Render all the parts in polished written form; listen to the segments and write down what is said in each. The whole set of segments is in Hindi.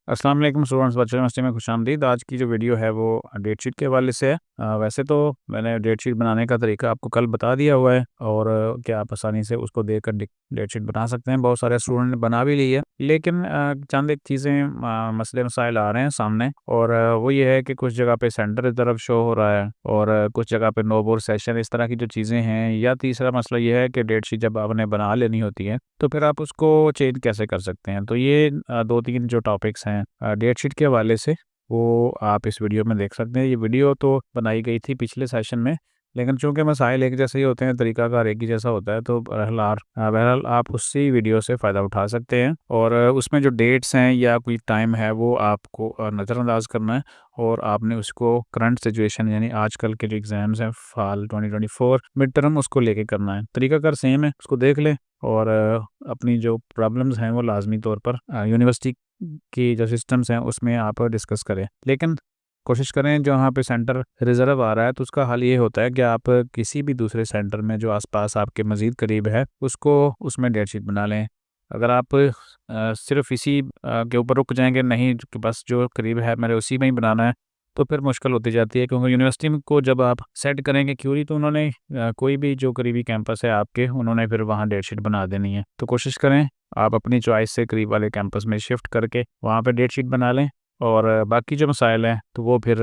अस्सलाम वालेकुम स्टूडेंट्स, बच्चों यूनिवर्सिटी में खुशामदीद। आज की जो वीडियो है वो डेट शीट के हवाले से है। वैसे तो मैंने डेट शीट बनाने का तरीका आपको कल बता दिया हुआ है और क्या आप आसानी से उसको देखकर डेट शीट बना सकते हैं। बहुत सारे स्टूडेंट ने बना भी ली है, लेकिन चंद एक चीज़ें मसले मसाइल आ रहे हैं सामने और वो ये है कि कुछ जगह पे सेंटर की तरफ शो हो रहा है और कुछ जगह पे नो बोर सेशन, इस तरह की जो चीज़ें हैं। या तीसरा मसला ये है कि डेट शीट जब आपने बना लेनी होती है तो फिर आप उसको चेंज कैसे कर सकते हैं। तो ये 2-3 जो टॉपिक्स हैं डेट शीट के हवाले से, वो आप इस वीडियो में देख सकते हैं। ये वीडियो तो बनाई गई थी पिछले सेशन में, लेकिन चूंकि मसाइल एक जैसे ही होते हैं, तरीकाकार एक ही जैसा होता है, तो बहरहाल आप उसी वीडियो से फ़ायदा उठा सकते हैं। और उसमें जो डेट्स हैं या कोई टाइम है वो आपको नज़रअंदाज करना है और आपने उसको करंट सिचुएशन यानी आजकल के जो एग्ज़ाम्स हैं फाल 2024 मिड टर्म, उसको लेके करना है। तरीकाकार सेम है, उसको देख लें और अपनी जो प्रॉब्लम्स हैं वो लाजमी तौर पर यूनिवर्सिटी की जो सिस्टम्स हैं उसमें आप डिस्कस करें। लेकिन कोशिश करें जहाँ पे सेंटर रिज़र्व आ रहा है तो उसका हल ये होता है कि आप किसी भी दूसरे सेंटर में जो आसपास आपके मज़ीद करीब है उसको उसमें डेट शीट बना लें। अगर आप सिर्फ इसी के ऊपर रुक जाएंगे, नहीं कि बस जो करीब है मेरे उसी में ही बनाना है, तो फिर मुश्किल होती जाती है। क्योंकि यूनिवर्सिटी में को जब आप सेट करेंगे क्यूरी, तो उन्होंने कोई भी जो करीबी कैंपस है आपके, उन्होंने फिर वहाँ डेट शीट बना देनी है। तो कोशिश करें आप अपनी चॉइस से करीब वाले कैंपस में शिफ्ट करके वहाँ पे डेट शीट बना लें। और बाकी जो मसाइल हैं तो वो फिर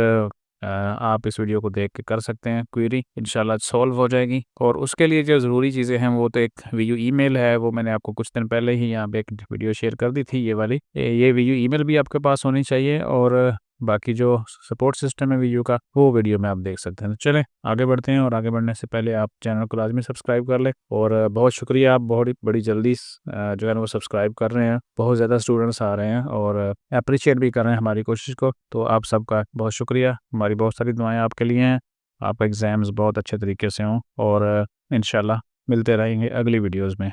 आप इस वीडियो को देख के कर सकते हैं। क्वेरी इंशाल्लाह सॉल्व हो जाएगी। और उसके लिए जो ज़रूरी चीज़ें हैं वो तो एक वीयू ईमेल है, वो मैंने आपको कुछ दिन पहले ही यहाँ पे एक वीडियो शेयर कर दी थी। ये वाली ये वीयू ईमेल भी आपके पास होनी चाहिए और बाकी जो सपोर्ट सिस्टम है वीयू का, वो वीडियो में आप देख सकते हैं। तो चलें आगे बढ़ते हैं, और आगे बढ़ने से पहले आप चैनल को लाजमी सब्सक्राइब कर लें। और बहुत शुक्रिया, आप बहुत बड़ी जल्दी जो है ना वो सब्सक्राइब कर रहे हैं। बहुत ज़्यादा स्टूडेंट्स आ रहे हैं और अप्रिशिएट भी कर रहे हैं हमारी कोशिश को। तो आप सबका बहुत शुक्रिया। हमारी बहुत सारी दुआएं आपके लिए हैं। आपका एग्ज़ाम्स बहुत अच्छे तरीके से हों और इंशाल्लाह मिलते रहेंगे अगली वीडियोज़ में।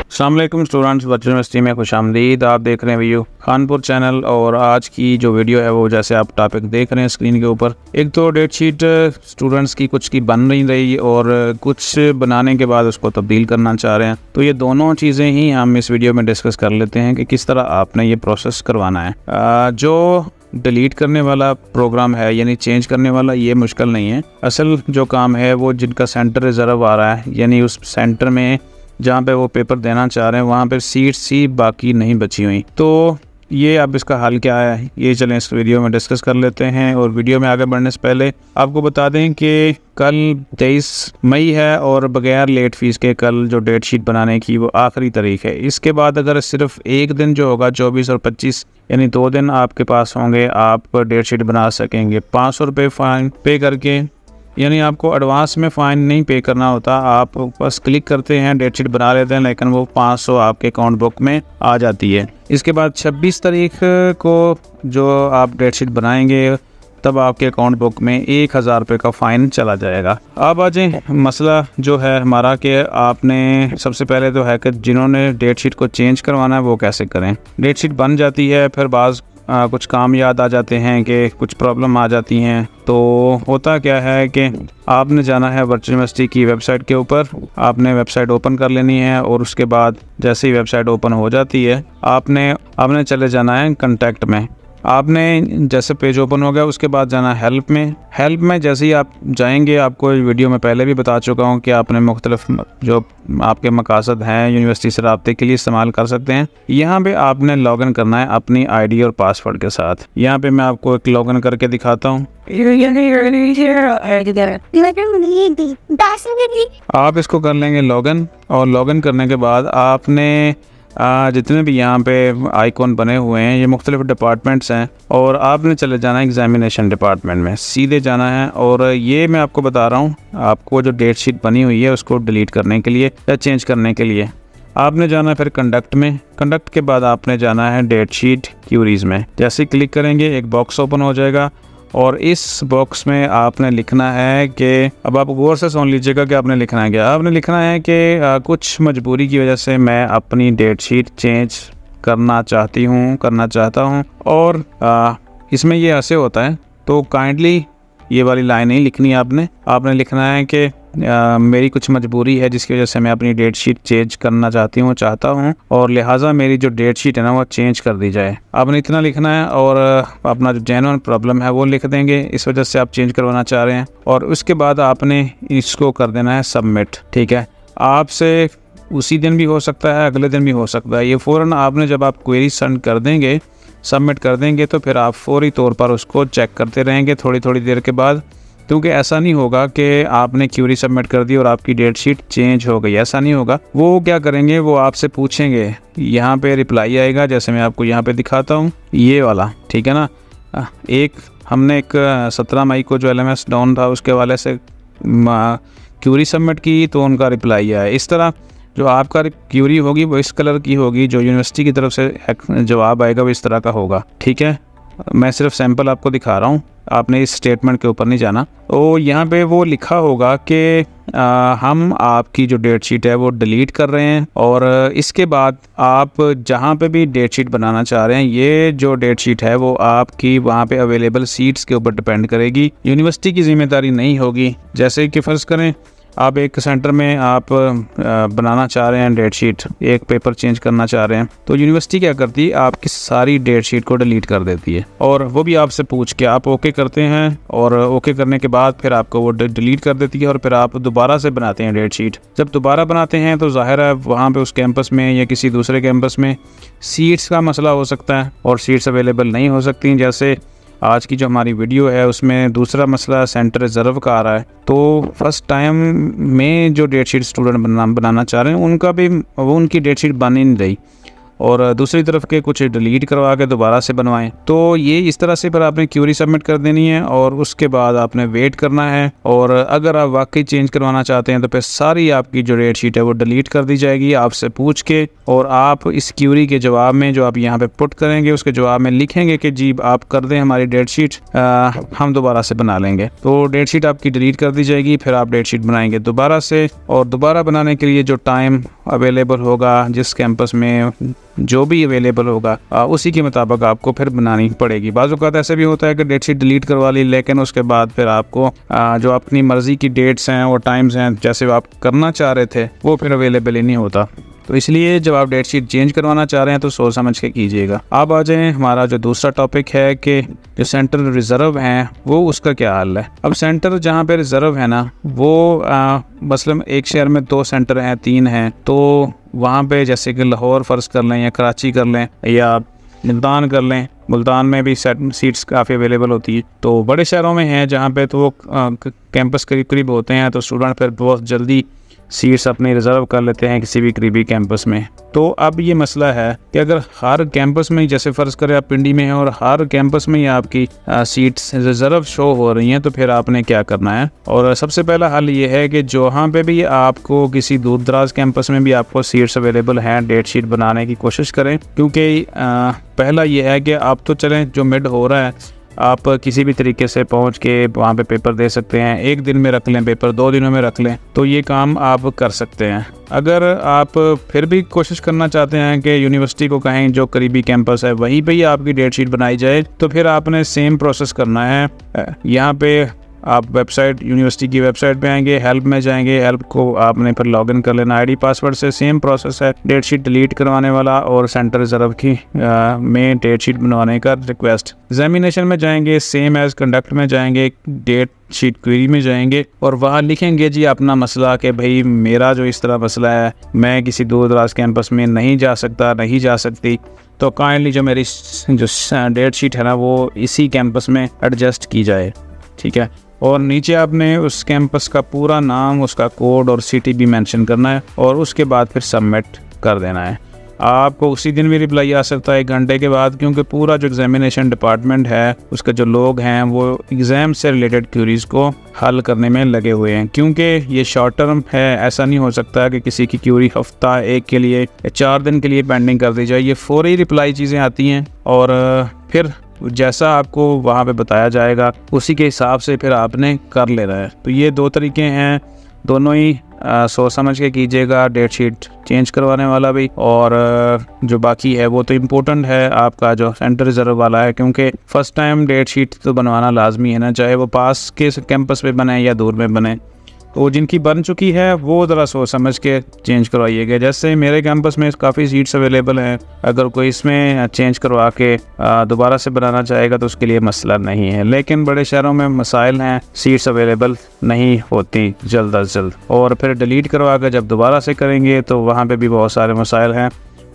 अस्सलाम वालेकुम स्टूडेंट्स, बच्चों यूनिवर्सिटी में खुशामदीद। आप देख रहे हैं वीयू खानपुर चैनल और आज की जो वीडियो है वो जैसे आप टॉपिक देख रहे हैं स्क्रीन के ऊपर, एक तो डेट शीट स्टूडेंट्स की कुछ की बन नहीं रही और कुछ बनाने के बाद उसको तब्दील करना चाह रहे हैं। तो ये दोनों चीज़ें ही हम इस वीडियो में डिस्कस कर लेते हैं कि किस तरह आपने ये प्रोसेस करवाना है। जो डिलीट करने वाला प्रोग्राम है यानी चेंज करने वाला, ये मुश्किल नहीं है। असल जो काम है वो जिनका सेंटर रिजर्व आ रहा है यानी उस सेंटर में जहाँ पे वो पेपर देना चाह रहे हैं वहाँ पे सीट्स ही बाकी नहीं बची हुई। तो ये अब इसका हल क्या है, ये चलें इस वीडियो में डिस्कस कर लेते हैं। और वीडियो में आगे बढ़ने से पहले आपको बता दें कि कल 23 मई है और बगैर लेट फीस के कल जो डेट शीट बनाने की वो आखिरी तारीख है। इसके बाद अगर सिर्फ एक दिन जो होगा 24 और 25 यानी 2 दिन आपके पास होंगे, आप डेट शीट बना सकेंगे। 500 रुपये फ़ाइन पे करके, यानी आपको एडवांस में फ़ाइन नहीं पे करना होता, आप बस क्लिक करते हैं डेट शीट बना लेते हैं, लेकिन वो 500 आपके अकाउंट बुक में आ जाती है। इसके बाद 26 तारीख को जो आप डेट शीट बनाएंगे तब आपके अकाउंट बुक में 1000 रुपये का फ़ाइन चला जाएगा। अब आ जाए मसला जो है हमारा कि आपने सबसे पहले तो है कि जिन्होंने डेट शीट को चेंज करवाना है वो कैसे करें। डेट शीट बन जाती है, फिर बाज़ कुछ काम याद आ जाते हैं कि कुछ प्रॉब्लम आ जाती हैं। तो होता क्या है कि आपने जाना है वर्चुअल यूनिवर्सिटी की वेबसाइट के ऊपर, आपने वेबसाइट ओपन कर लेनी है और उसके बाद जैसे ही वेबसाइट ओपन हो जाती है आपने चले जाना है कॉन्टैक्ट में। आपने जैसे पेज ओपन हो गया उसके बाद जाना हेल्प में। हेल्प में जैसे ही आप जाएंगे, आपको वीडियो में पहले भी बता चुका हूँ कि आपने मुख्तलिफ जो आपके मकासद हैं यूनिवर्सिटी से रब्ते के लिए इस्तेमाल कर सकते हैं। यहाँ पे आपने लॉगिन करना है अपनी आईडी और पासवर्ड के साथ। यहाँ पे मैं आपको एक लॉगिन करके दिखाता हूँ। आप इसको कर लेंगे लॉगिन, और लॉगिन करने के बाद आपने जितने भी यहाँ पे आइकॉन बने हुए हैं ये मुख्तलिफ डिपार्टमेंट्स हैं और आपने चले जाना है एग्जामिनेशन डिपार्टमेंट में, सीधे जाना है। और ये मैं आपको बता रहा हूँ, आपको जो डेट शीट बनी हुई है उसको डिलीट करने के लिए या चेंज करने के लिए आपने जाना है फिर कंडक्ट में। कंडक्ट के बाद आपने जाना है डेट शीट क्यूरीज़ में। जैसे क्लिक करेंगे एक बॉक्स ओपन हो जाएगा और इस बॉक्स में आपने लिखना है कि, अब आप गौर से सुन लीजिएगा कि आपने लिखना है क्या। आपने लिखना है कि कुछ मजबूरी की वजह से मैं अपनी डेट शीट चेंज करना चाहता हूँ और इसमें ये ऐसे होता है। तो काइंडली ये वाली लाइन नहीं लिखनी है आपने लिखना है कि मेरी कुछ मजबूरी है जिसकी वजह से मैं अपनी डेट शीट चेंज करना चाहता हूँ और लिहाजा मेरी जो डेट शीट है ना वो चेंज कर दी जाए। आपने इतना लिखना है और अपना जो जेन्युइन प्रॉब्लम है वो लिख देंगे, इस वजह से आप चेंज करवाना चाह रहे हैं, और उसके बाद आपने इसको कर देना है सबमिट। ठीक है, आपसे उसी दिन भी हो सकता है, अगले दिन भी हो सकता है। ये फ़ौरन आपने जब आप क्वेरी सेंड कर देंगे, सबमिट कर देंगे, तो फिर आप फौरी तौर पर उसको चेक करते रहेंगे थोड़ी देर के बाद, क्योंकि ऐसा नहीं होगा कि आपने क्यूरी सबमिट कर दी और आपकी डेट शीट चेंज हो गई, ऐसा नहीं होगा। वो क्या करेंगे, वो आपसे पूछेंगे, यहाँ पे रिप्लाई आएगा, जैसे मैं आपको यहाँ पे दिखाता हूँ, ये वाला, ठीक है ना। हमने एक 17 मई को जो LMS डाउन था उसके वाले से क्यूरी सबमिट की तो उनका रिप्लाई आया। इस तरह जो आपका क्यूरी होगी वो इस कलर की होगी, जो यूनिवर्सिटी की तरफ से जवाब आएगा वो इस तरह का होगा। ठीक है, मैं सिर्फ सैंपल आपको दिखा रहा हूँ, आपने इस स्टेटमेंट के ऊपर नहीं जाना। तो यहाँ पे वो लिखा होगा कि हम आपकी जो डेट शीट है वो डिलीट कर रहे हैं, और इसके बाद आप जहाँ पे भी डेट शीट बनाना चाह रहे हैं, ये जो डेट शीट है वो आपकी वहाँ पे अवेलेबल सीट्स के ऊपर डिपेंड करेगी, यूनिवर्सिटी की जिम्मेदारी नहीं होगी। जैसे कि फ़र्ज़ करें आप एक सेंटर में आप बनाना चाह रहे हैं डेट शीट, एक पेपर चेंज करना चाह रहे हैं, तो यूनिवर्सिटी क्या करती है, आपकी सारी डेट शीट को डिलीट कर देती है, और वो भी आपसे पूछ के आप ओके करते हैं, और ओके करने के बाद फिर आपको वो डिलीट कर देती है, और फिर आप दोबारा से बनाते हैं डेट शीट। जब दोबारा बनाते हैं तो ज़ाहिर है वहाँ पे उस कैंपस में या किसी दूसरे कैंपस में सीट्स का मसला हो सकता है और सीट्स अवेलेबल नहीं हो सकती। जैसे आज की जो हमारी वीडियो है उसमें दूसरा मसला सेंटर रिज़र्व का आ रहा है, तो फर्स्ट टाइम में जो डेट शीट स्टूडेंट बनाना चाह रहे हैं उनका भी उनकी डेट शीट बन ही नहीं रही, और दूसरी तरफ के कुछ डिलीट करवा के दोबारा से बनवाएं। तो ये इस तरह से फिर आपने क्यूरी सबमिट कर देनी है, और उसके बाद आपने वेट करना है, और अगर आप वाकई चेंज करवाना चाहते हैं तो फिर सारी आपकी जो डेट शीट है वो डिलीट कर दी जाएगी आपसे पूछ के, और आप इस क्यूरी के जवाब में जो आप यहाँ पे पुट करेंगे उसके जवाब में लिखेंगे कि जी आप कर दें हमारी डेट शीट, हम दोबारा से बना लेंगे। तो डेट शीट आपकी डिलीट कर दी जाएगी, फिर आप डेट शीट बनाएंगे दोबारा से, और दोबारा बनाने के लिए जो टाइम अवेलेबल होगा, जिस कैंपस में जो भी अवेलेबल होगा उसी के मुताबिक आपको फिर बनानी पड़ेगी। बाज़ औक़ात ऐसे भी होता है कि डेट शीट डिलीट करवा ली, लेकिन उसके बाद फिर आपको जो अपनी मर्ज़ी की डेट्स हैं और टाइम्स हैं जैसे आप करना चाह रहे थे वो फिर अवेलेबल ही नहीं होता। तो इसलिए जब आप डेट शीट चेंज करवाना चाह रहे हैं तो सोच समझ के कीजिएगा। अब आ जाएँ हमारा जो दूसरा टॉपिक है कि जो सेंटर रिज़र्व हैं वो उसका क्या हाल है। अब सेंटर जहाँ पे रिज़र्व है ना वो मसलन एक शहर में 2 सेंटर हैं, 3 हैं, तो वहाँ पे जैसे कि लाहौर फ़र्ज़ कर लें या कराची कर लें या मुल्तान कर लें, मुल्तान में भी सीट्स काफ़ी अवेलेबल होती है। तो बड़े शहरों में हैं जहाँ पे तो वो कैंपस करीब होते हैं, तो स्टूडेंट फिर बहुत जल्दी सीट्स अपने रिज़र्व कर लेते हैं किसी भी करीबी कैंपस में। तो अब ये मसला है कि अगर हर कैंपस में, जैसे फ़र्ज़ करें आप पिंडी में हैं और हर कैंपस में ही आपकी सीट्स रिज़र्व शो हो रही हैं, तो फिर आपने क्या करना है। और सबसे पहला हल ये है कि जहाँ पे भी आपको किसी दूर दराज कैंपस में भी आपको सीट्स अवेलेबल हैं, डेट शीट बनाने की कोशिश करें, क्योंकि पहला ये है कि आप तो चलें जो मिड हो रहा है आप किसी भी तरीके से पहुंच के वहाँ पे पेपर दे सकते हैं, 1 दिन में रख लें पेपर, 2 दिनों में रख लें, तो ये काम आप कर सकते हैं। अगर आप फिर भी कोशिश करना चाहते हैं कि यूनिवर्सिटी को कहें जो करीबी कैंपस है वहीं पे ही आपकी डेट शीट बनाई जाए, तो फिर आपने सेम प्रोसेस करना है। यहाँ पे आप वेबसाइट, यूनिवर्सिटी की वेबसाइट पे आएंगे, हेल्प में जाएंगे, हेल्प को आपने फिर लॉगिन कर लेना आईडी पासवर्ड से। सेम प्रोसेस है, डेट शीट डिलीट करवाने वाला और सेंटर रिजर्व की में डेट शीट बनवाने का रिक्वेस्ट। एग्जामिनेशन में जाएंगे, सेम एज कंडक्ट में जाएंगे, डेट शीट क्वेरी में जाएंगे और वहाँ लिखेंगे जी अपना मसला कि भाई मेरा जो इस तरह मसला है, मैं किसी दूर दराज कैंपस में नहीं जा सकता, नहीं जा सकती, तो काइंडली जो मेरी जो डेट शीट है ना वो इसी कैंपस में एडजस्ट की जाए। ठीक है, और नीचे आपने उस कैंपस का पूरा नाम, उसका कोड और सिटी भी मेंशन करना है और उसके बाद फिर सबमिट कर देना है। आपको उसी दिन भी रिप्लाई आ सकता है 1 घंटे के बाद, क्योंकि पूरा जो एग्जामिनेशन डिपार्टमेंट है उसके जो लोग हैं वो एग्ज़ाम से रिलेटेड क्यूरीज़ को हल करने में लगे हुए हैं। क्योंकि ये शॉर्ट टर्म है, ऐसा नहीं हो सकता कि किसी की क्यूरी हफ्ता 1 के लिए या 4 दिन के लिए पेंडिंग कर दी जाए। ये फौरी रिप्लाई चीज़ें आती हैं और फिर जैसा आपको वहाँ पे बताया जाएगा उसी के हिसाब से फिर आपने कर लेना है। तो ये 2 तरीके हैं, दोनों ही सोच समझ के कीजिएगा, डेट शीट चेंज करवाने वाला भी, और जो बाकी है वो तो इम्पोर्टेंट है आपका जो सेंटर रिजर्व वाला है, क्योंकि फ़र्स्ट टाइम डेट शीट तो बनवाना लाजमी है ना, चाहे वो पास के कैंपस पे बने या दूर में बने। तो जिनकी बन चुकी है वो ज़रा सोच समझ के चेंज करवाइएगा। जैसे मेरे कैंपस में काफ़ी सीट्स अवेलेबल हैं, अगर कोई इसमें चेंज करवा के दोबारा से बनाना चाहेगा तो उसके लिए मसला नहीं है। लेकिन बड़े शहरों में मसाइल हैं, सीट्स अवेलेबल नहीं होती जल्द अज जल्द, और फिर डिलीट करवा कर जब दोबारा से करेंगे तो वहाँ पे भी बहुत सारे मसाइल हैं।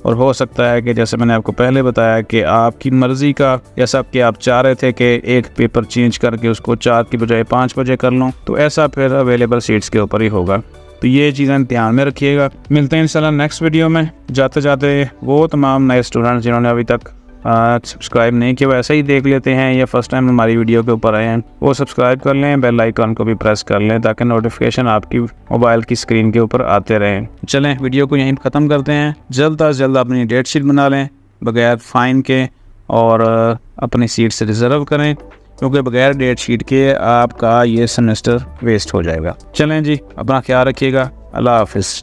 और हो सकता है कि जैसे मैंने आपको पहले बताया कि आपकी मर्ज़ी का जैसा कि आप चाह रहे थे कि एक पेपर चेंज करके उसको 4 की बजाय 5 बजे कर लूँ, तो ऐसा फिर अवेलेबल सीट्स के ऊपर ही होगा। तो ये चीज़ें ध्यान में रखिएगा। मिलते हैं इंशाल्लाह नेक्स्ट वीडियो में। जाते जाते वो तमाम नए स्टूडेंट्स जिन्होंने अभी तक सब्सक्राइब नहीं किया वो ऐसे ही देख लेते हैं या फर्स्ट टाइम हमारी वीडियो के ऊपर आए हैं, वो सब्सक्राइब कर लें, बेल आइकन को भी प्रेस कर लें ताकि नोटिफिकेशन आपकी मोबाइल की स्क्रीन के ऊपर आते रहें। चलें वीडियो को यहीं ख़त्म करते हैं। जल्द अज जल्द अपनी डेट शीट बना लें बगैर फ़ाइन के और अपनी सीट से रिज़र्व करें, क्योंकि बगैर डेट शीट के आपका ये सेमेस्टर वेस्ट हो जाएगा। चलें जी, अपना ख्याल रखिएगा। अल्लाह हाफिज़।